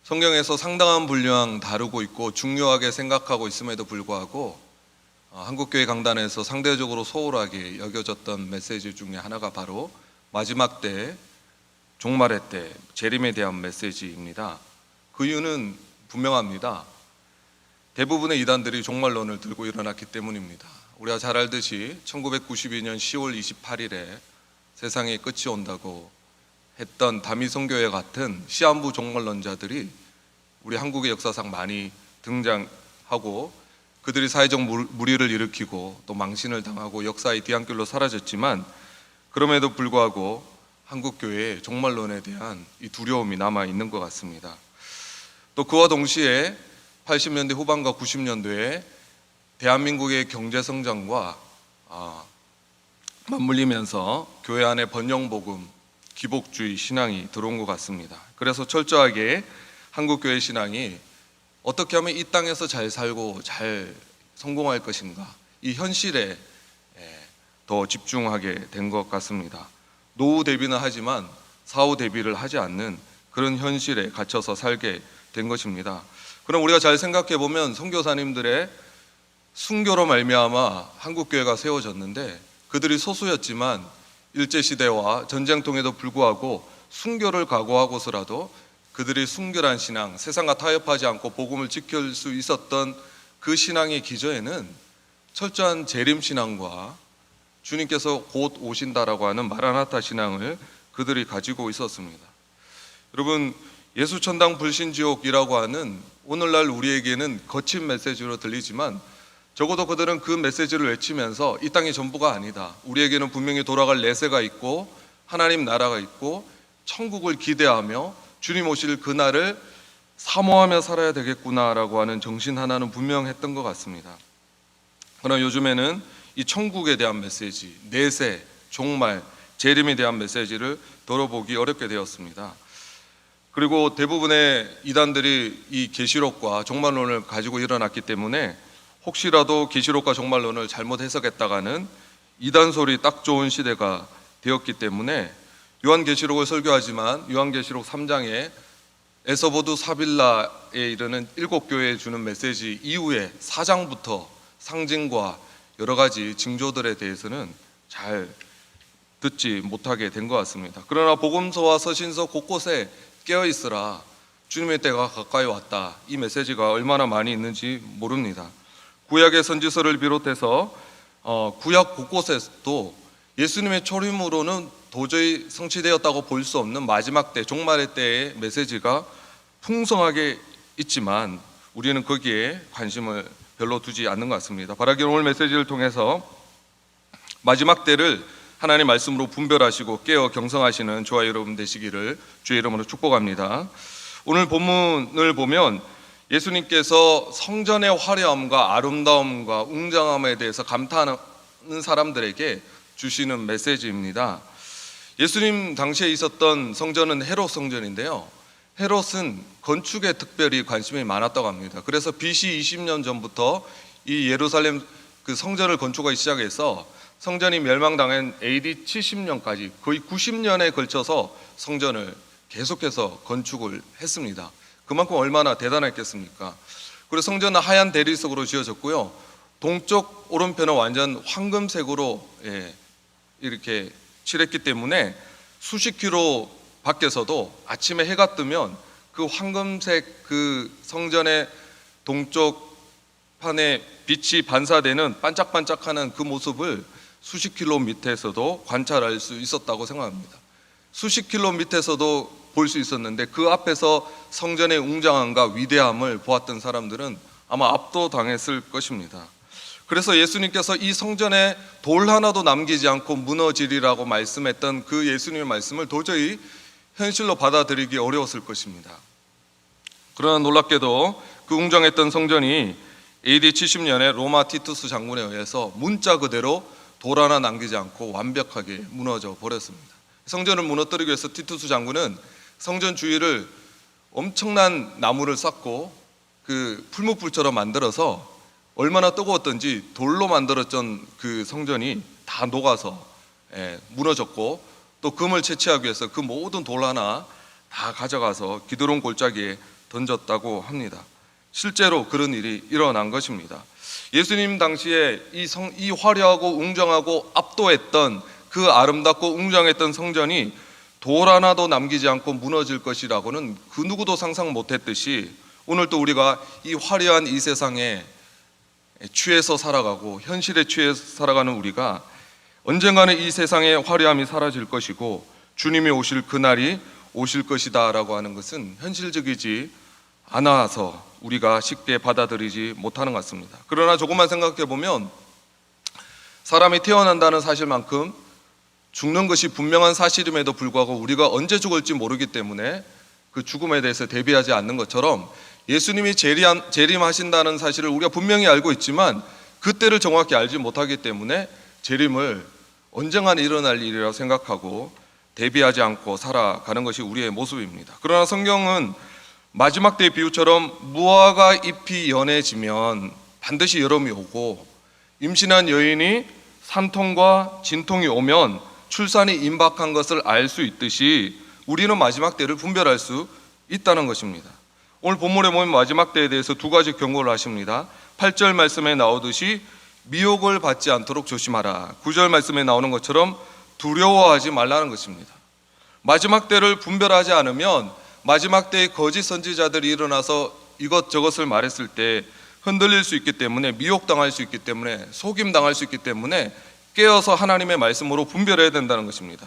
성경에서 상당한 분량 다루고 있고 중요하게 생각하고 있음에도 불구하고 한국교회 강단에서 상대적으로 소홀하게 여겨졌던 메시지 중에 하나가 바로 마지막 때, 종말의 때, 재림에 대한 메시지입니다. 그 이유는 분명합니다. 대부분의 이단들이 종말론을 들고 일어났기 때문입니다. 우리가 잘 알듯이 1992년 10월 28일에 세상의 끝이 온다고 했던 다미성교회 같은 시한부 종말론자들이 우리 한국의 역사상 많이 등장하고 그들이 사회적 물의를 일으키고 또 망신을 당하고 역사의 뒤안길로 사라졌지만, 그럼에도 불구하고 한국교회에 종말론에 대한 이 두려움이 남아 있는 것 같습니다. 또 그와 동시에 80년대 후반과 90년대에 대한민국의 경제성장과 맞물리면서 교회 안에 번영복음, 기복주의 신앙이 들어온 것 같습니다. 그래서 철저하게 한국교회 신앙이 어떻게 하면 이 땅에서 잘 살고 잘 성공할 것인가, 이 현실에 더 집중하게 된 것 같습니다. 노후 대비는 하지만 사후 대비를 하지 않는 그런 현실에 갇혀서 살게 된 것입니다. 그럼 우리가 잘 생각해 보면 선교사님들의 순교로 말미암아 한국교회가 세워졌는데, 그들이 소수였지만 일제시대와 전쟁통에도 불구하고 순교를 각오하고서라도 그들이 순결한 신앙, 세상과 타협하지 않고 복음을 지킬 수 있었던 그 신앙의 기저에는 철저한 재림신앙과 주님께서 곧 오신다라고 하는 마라나타 신앙을 그들이 가지고 있었습니다. 여러분, 예수천당 불신지옥이라고 하는 오늘날 우리에게는 거친 메시지로 들리지만, 적어도 그들은 그 메시지를 외치면서 이 땅이 전부가 아니다, 우리에게는 분명히 돌아갈 내세가 있고 하나님 나라가 있고 천국을 기대하며 주님 오실 그날을 사모하며 살아야 되겠구나라고 하는 정신 하나는 분명했던 것 같습니다. 그러나 요즘에는 이 천국에 대한 메시지, 내세, 종말, 재림에 대한 메시지를 들어보기 어렵게 되었습니다. 그리고 대부분의 이단들이 이 계시록과 종말론을 가지고 일어났기 때문에 혹시라도 계시록과 종말론을 잘못 해석했다가는 이단 소리 딱 좋은 시대가 되었기 때문에 요한계시록을 설교하지만 요한계시록 3장에 에서보두 사빌라에 이르는 7교회에 주는 메시지 이후에 4장부터 상징과 여러 가지 징조들에 대해서는 잘 듣지 못하게 된 것 같습니다. 그러나 복음서와 서신서 곳곳에 깨어있으라, 주님의 때가 가까이 왔다, 이 메시지가 얼마나 많이 있는지 모릅니다. 구약의 선지서를 비롯해서 구약 곳곳에도 예수님의 초림으로는 도저히 성취되었다고 볼 수 없는 마지막 때, 종말의 때의 메시지가 풍성하게 있지만 우리는 거기에 관심을 별로 두지 않는 것 같습니다. 바라기는 오늘 메시지를 통해서 마지막 때를 하나님 말씀으로 분별하시고 깨어 경성하시는 저와 여러분 되시기를 주의 이름으로 축복합니다. 오늘 본문을 보면 예수님께서 성전의 화려함과 아름다움과 웅장함에 대해서 감탄하는 사람들에게 주시는 메시지입니다. 예수님 당시에 있었던 성전은 헤롯 성전인데요, 헤롯은 건축에 특별히 관심이 많았다고 합니다. 그래서 BC 20년 전부터 이 예루살렘 그 성전을 건축하기 시작해서 성전이 멸망당한 AD 70년까지 거의 90년에 걸쳐서 성전을 계속해서 건축을 했습니다. 그만큼 얼마나 대단했겠습니까? 그리고 성전은 하얀 대리석으로 지어졌고요, 동쪽 오른편은 완전 황금색으로 이렇게 칠했기 때문에 수십 킬로 밖에서도 아침에 해가 뜨면 그 황금색 그 성전의 동쪽 판에 빛이 반사되는 반짝반짝하는 그 모습을 수십 킬로 밑에서도 관찰할 수 있었다고 생각합니다. 수십 킬로 밑에서도 볼 수 있었는데 그 앞에서 성전의 웅장함과 위대함을 보았던 사람들은 아마 압도당했을 것입니다. 그래서 예수님께서 이 성전에 돌 하나도 남기지 않고 무너지리라고 말씀했던 그 예수님의 말씀을 도저히 현실로 받아들이기 어려웠을 것입니다. 그러나 놀랍게도 그 웅장했던 성전이 AD 70년에 로마 티투스 장군에 의해서 문자 그대로 돌 하나 남기지 않고 완벽하게 무너져 버렸습니다. 성전을 무너뜨리기 위해서 티투스 장군은 성전 주위를 엄청난 나무를 쌓고 그 풀무불처럼 만들어서 얼마나 뜨거웠던지 돌로 만들었던 그 성전이 다 녹아서 무너졌고, 또 금을 채취하기 위해서 그 모든 돌 하나 다 가져가서 기드론 골짜기에 던졌다고 합니다. 실제로 그런 일이 일어난 것입니다. 예수님 당시에 이 화려하고 웅장하고 압도했던 그 아름답고 웅장했던 성전이 돌 하나도 남기지 않고 무너질 것이라고는 그 누구도 상상 못했듯이 오늘 또 우리가 이 화려한 이 세상에 취해서 살아가고 현실에 취해서 살아가는 우리가 언젠가는 이 세상의 화려함이 사라질 것이고 주님이 오실 그날이 오실 것이다 라고 하는 것은 현실적이지 않아서 우리가 쉽게 받아들이지 못하는 것 같습니다. 그러나 조금만 생각해 보면 사람이 태어난다는 사실만큼 죽는 것이 분명한 사실임에도 불구하고 우리가 언제 죽을지 모르기 때문에 그 죽음에 대해서 대비하지 않는 것처럼 예수님이 재림하신다는 사실을 우리가 분명히 알고 있지만 그때를 정확히 알지 못하기 때문에 재림을 언젠가 일어날 일이라고 생각하고 대비하지 않고 살아가는 것이 우리의 모습입니다. 그러나 성경은 마지막 때의 비유처럼 무화과 잎이 연해지면 반드시 여름이 오고 임신한 여인이 산통과 진통이 오면 출산이 임박한 것을 알 수 있듯이 우리는 마지막 때를 분별할 수 있다는 것입니다. 오늘 본문에 보면 마지막 때에 대해서 두 가지 경고를 하십니다. 8절 말씀에 나오듯이 미혹을 받지 않도록 조심하라. 9절 말씀에 나오는 것처럼 두려워하지 말라는 것입니다. 마지막 때를 분별하지 않으면 마지막 때에 거짓 선지자들이 일어나서 이것저것을 말했을 때 흔들릴 수 있기 때문에 미혹당할 수 있기 때문에 속임당할 수 있기 때문에 깨어서 하나님의 말씀으로 분별해야 된다는 것입니다.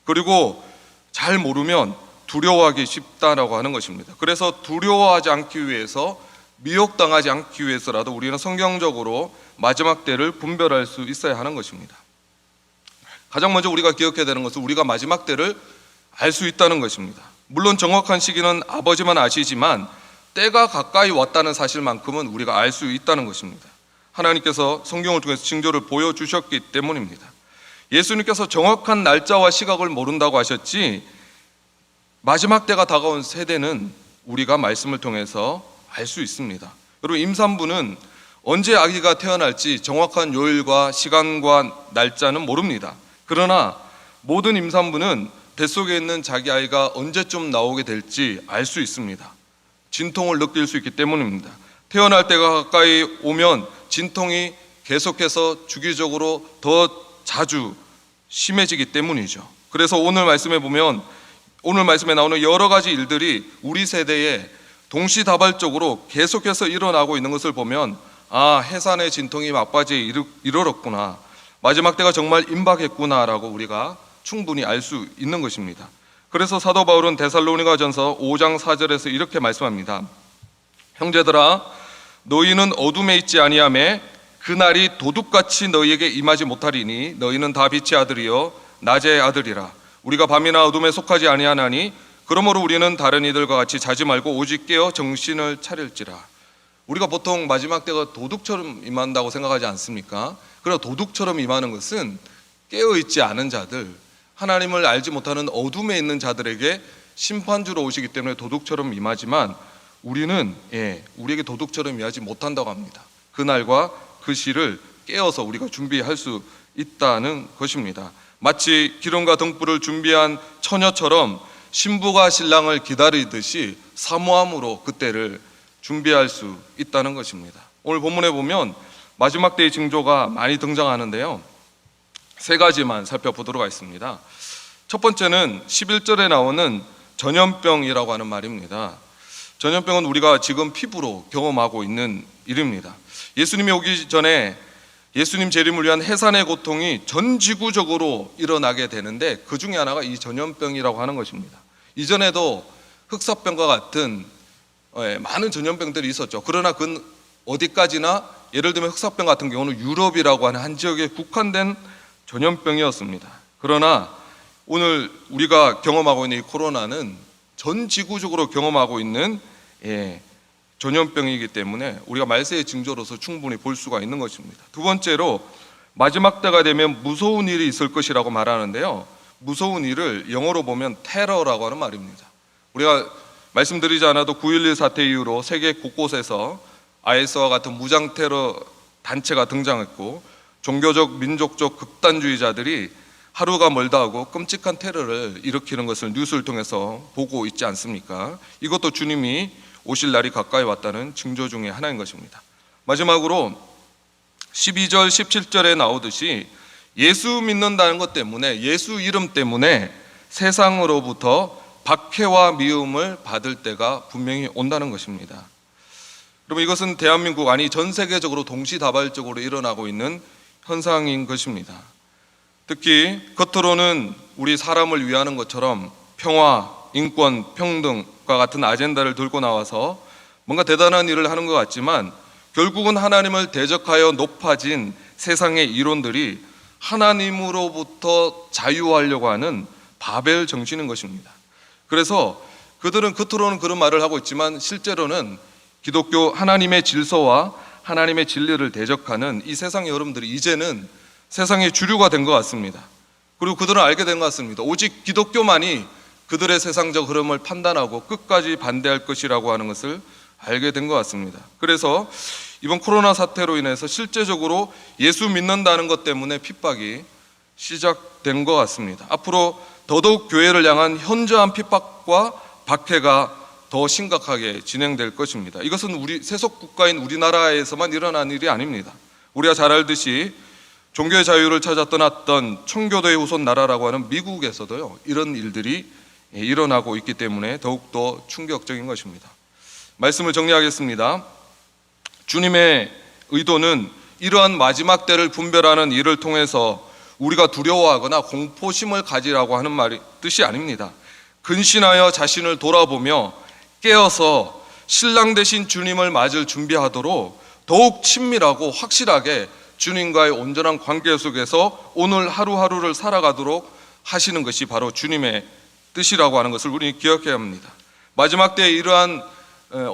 그리고 잘 모르면 두려워하기 쉽다라고 하는 것입니다. 그래서 두려워하지 않기 위해서 미혹당하지 않기 위해서라도 우리는 성경적으로 마지막 때를 분별할 수 있어야 하는 것입니다. 가장 먼저 우리가 기억해야 되는 것은 우리가 마지막 때를 알 수 있다는 것입니다. 물론 정확한 시기는 아버지만 아시지만 때가 가까이 왔다는 사실만큼은 우리가 알 수 있다는 것입니다. 하나님께서 성경을 통해서 징조를 보여주셨기 때문입니다. 예수님께서 정확한 날짜와 시각을 모른다고 하셨지 마지막 때가 다가온 세대는 우리가 말씀을 통해서 알 수 있습니다. 여러분, 임산부는 언제 아기가 태어날지 정확한 요일과 시간과 날짜는 모릅니다. 그러나 모든 임산부는 뱃속에 있는 자기 아이가 언제쯤 나오게 될지 알 수 있습니다. 진통을 느낄 수 있기 때문입니다. 태어날 때가 가까이 오면 진통이 계속해서 주기적으로 더 자주 심해지기 때문이죠. 그래서 오늘 말씀에 보면 오늘 말씀에 나오는 여러 가지 일들이 우리 세대에 동시다발적으로 계속해서 일어나고 있는 것을 보면 해산의 진통이 막바지에 이르렀구나, 마지막 때가 정말 임박했구나라고 우리가 충분히 알 수 있는 것입니다. 그래서 사도 바울은 데살로니가전서 5장 4절에서 이렇게 말씀합니다. 형제들아, 너희는 어둠에 있지 아니하매 그날이 도둑같이 너희에게 임하지 못하리니 너희는 다 빛의 아들이요 낮의 아들이라. 우리가 밤이나 어둠에 속하지 아니하나니 그러므로 우리는 다른 이들과 같이 자지 말고 오직 깨어 정신을 차릴지라. 우리가 보통 마지막 때가 도둑처럼 임한다고 생각하지 않습니까? 그러나 도둑처럼 임하는 것은 깨어있지 않은 자들, 하나님을 알지 못하는 어둠에 있는 자들에게 심판주로 오시기 때문에 도둑처럼 임하지만 우리는 우리에게 도둑처럼 임하지 못한다고 합니다. 그날과 그 시를 깨어서 우리가 준비할 수 있다는 것입니다. 마치 기름과 등불을 준비한 처녀처럼 신부가 신랑을 기다리듯이 사모함으로 그때를 준비할 수 있다는 것입니다. 오늘 본문에 보면 마지막 때의 징조가 많이 등장하는데요, 세 가지만 살펴보도록 하겠습니다. 첫 번째는 11절에 나오는 전염병이라고 하는 말입니다. 전염병은 우리가 지금 피부로 경험하고 있는 일입니다. 예수님이 오기 전에 예수님 재림을 위한 해산의 고통이 전 지구적으로 일어나게 되는데 그 중에 하나가 이 전염병이라고 하는 것입니다. 이전에도 흑사병과 같은 많은 전염병들이 있었죠. 그러나 그건 어디까지나, 예를 들면 흑사병 같은 경우는 유럽이라고 하는 한 지역에 국한된 전염병이었습니다. 그러나 오늘 우리가 경험하고 있는 이 코로나는 전 지구적으로 경험하고 있는 전염병이기 때문에 우리가 말세의 징조로서 충분히 볼 수가 있는 것입니다. 두 번째로 마지막 때가 되면 무서운 일이 있을 것이라고 말하는데요, 무서운 일을 영어로 보면 테러라고 하는 말입니다. 우리가 말씀드리지 않아도 9.11 사태 이후로 세계 곳곳에서 IS와 같은 무장 테러 단체가 등장했고 종교적 민족적 극단주의자들이 하루가 멀다 하고 끔찍한 테러를 일으키는 것을 뉴스를 통해서 보고 있지 않습니까? 이것도 주님이 오실 날이 가까이 왔다는 징조 중에 하나인 것입니다. 마지막으로 12절 17절에 나오듯이 예수 믿는다는 것 때문에, 예수 이름 때문에 세상으로부터 박해와 미움을 받을 때가 분명히 온다는 것입니다. 여러분, 이것은 대한민국 아니 전 세계적으로 동시다발적으로 일어나고 있는 현상인 것입니다. 특히 겉으로는 우리 사람을 위하는 것처럼 평화, 인권, 평등과 같은 아젠다를 들고 나와서 뭔가 대단한 일을 하는 것 같지만 결국은 하나님을 대적하여 높아진 세상의 이론들이 하나님으로부터 자유하려고 하는 바벨 정신인 것입니다. 그래서 그들은 겉으로는 그런 말을 하고 있지만 실제로는 기독교 하나님의 질서와 하나님의 진리를 대적하는 이 세상의 여러분들이 이제는 세상의 주류가 된 것 같습니다. 그리고 그들은 알게 된 것 같습니다. 오직 기독교만이 그들의 세상적 흐름을 판단하고 끝까지 반대할 것이라고 하는 것을 알게 된 것 같습니다. 그래서 이번 코로나 사태로 인해서 실제적으로 예수 믿는다는 것 때문에 핍박이 시작된 것 같습니다. 앞으로 더더욱 교회를 향한 현저한 핍박과 박해가 더 심각하게 진행될 것입니다. 이것은 우리 세속 국가인 우리나라에서만 일어난 일이 아닙니다. 우리가 잘 알듯이 종교의 자유를 찾아 떠났던 청교도의 후손 나라라고 하는 미국에서도요, 이런 일들이 일어나고 있기 때문에 더욱더 충격적인 것입니다. 말씀을 정리하겠습니다. 주님의 의도는 이러한 마지막 때를 분별하는 일을 통해서 우리가 두려워하거나 공포심을 가지라고 하는 뜻이 아닙니다. 근신하여 자신을 돌아보며 깨어서 신랑 되신 주님을 맞을 준비하도록 더욱 친밀하고 확실하게 주님과의 온전한 관계 속에서 오늘 하루하루를 살아가도록 하시는 것이 바로 주님의 뜻이라고 하는 것을 우리는 기억해야 합니다. 마지막 때에 이러한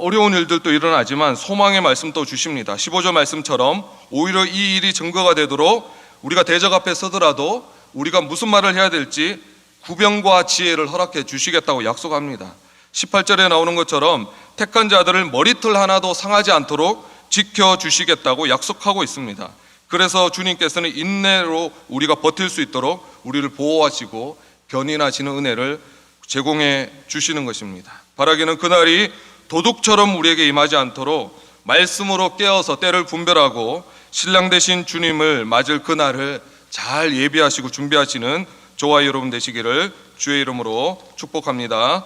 어려운 일들도 일어나지만 소망의 말씀도 주십니다. 15절 말씀처럼 오히려 이 일이 증거가 되도록 우리가 대적 앞에 서더라도 우리가 무슨 말을 해야 될지 구병과 지혜를 허락해 주시겠다고 약속합니다. 18절에 나오는 것처럼 택한 자들을 머리털 하나도 상하지 않도록 지켜주시겠다고 약속하고 있습니다. 그래서 주님께서는 인내로 우리가 버틸 수 있도록 우리를 보호하시고 견인하시는 은혜를 제공해 주시는 것입니다. 바라기는 그날이 도둑처럼 우리에게 임하지 않도록 말씀으로 깨어서 때를 분별하고 신랑 되신 주님을 맞을 그날을 잘 예비하시고 준비하시는 저와 여러분 되시기를 주의 이름으로 축복합니다.